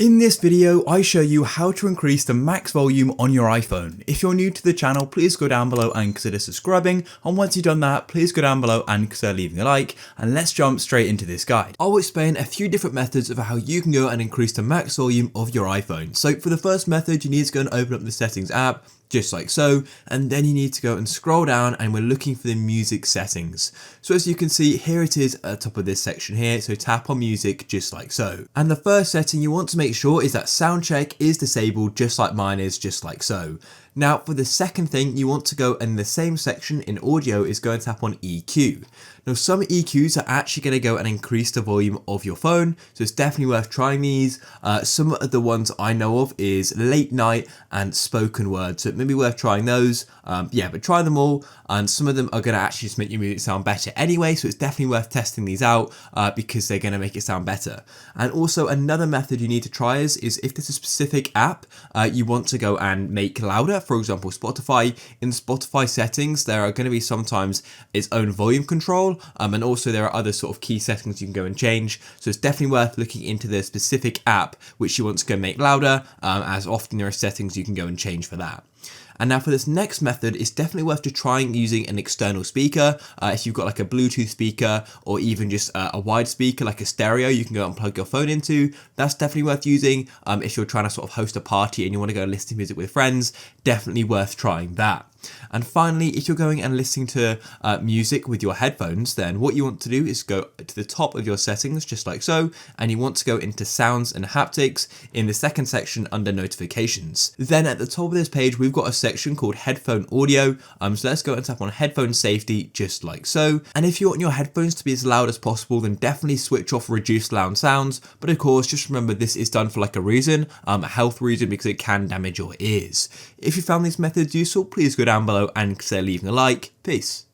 In this video, I show you how to increase the max volume on your iPhone. If you're new to the channel, please go down below and consider subscribing. And once you've done that, please go down below and consider leaving a like. And let's jump straight into this guide. I'll explain a few different methods of how you can go and increase the max volume of your iPhone. So for the first method, you need to go and open up the settings app, just like so, and then you need to go and scroll down and we're looking for the music settings. So as you can see, here it is at the top of this section here, so tap on music just like so. And the first setting you want to make sure is that sound check is disabled just like mine is, just like so. Now for the second thing, you want to go in the same section in audio is go and tap on EQ. Now some EQs are actually going to go and increase the volume of your phone, so it's definitely worth trying these. Some of the ones I know of is late night and spoken word, so it may be worth trying those. But try them all, and some of them are going to actually just make your music sound better anyway, so it's definitely worth testing these out because they're going to make it sound better. And also another method you need to try is if there's a specific app you want to go and make louder, for example Spotify. In Spotify settings there are going to be sometimes its own volume control, and also there are other sort of key settings you can go and change, so it's definitely worth looking into the specific app which you want to go make louder, as often there are settings you can go and change for that. And now for this next method, it's definitely worth to trying using an external speaker. If you've got like a Bluetooth speaker or even just a wide speaker like a stereo you can go and plug your phone into, that's definitely worth using. If you're trying to sort of host a party and you want to go and listen to music with friends, definitely worth trying that. And finally, if you're going and listening to music with your headphones, then what you want to do is go to the top of your settings, just like so, and you want to go into sounds and haptics in the second section under notifications. Then at the top of this page, we've got a section called headphone audio. So let's go and tap on headphone safety, just like so. And if you want your headphones to be as loud as possible, then definitely switch off reduced loud sounds. But of course, just remember this is done for like a reason, a health reason, because it can damage your ears. If you found these methods useful, please go down below and consider leaving a like. Peace.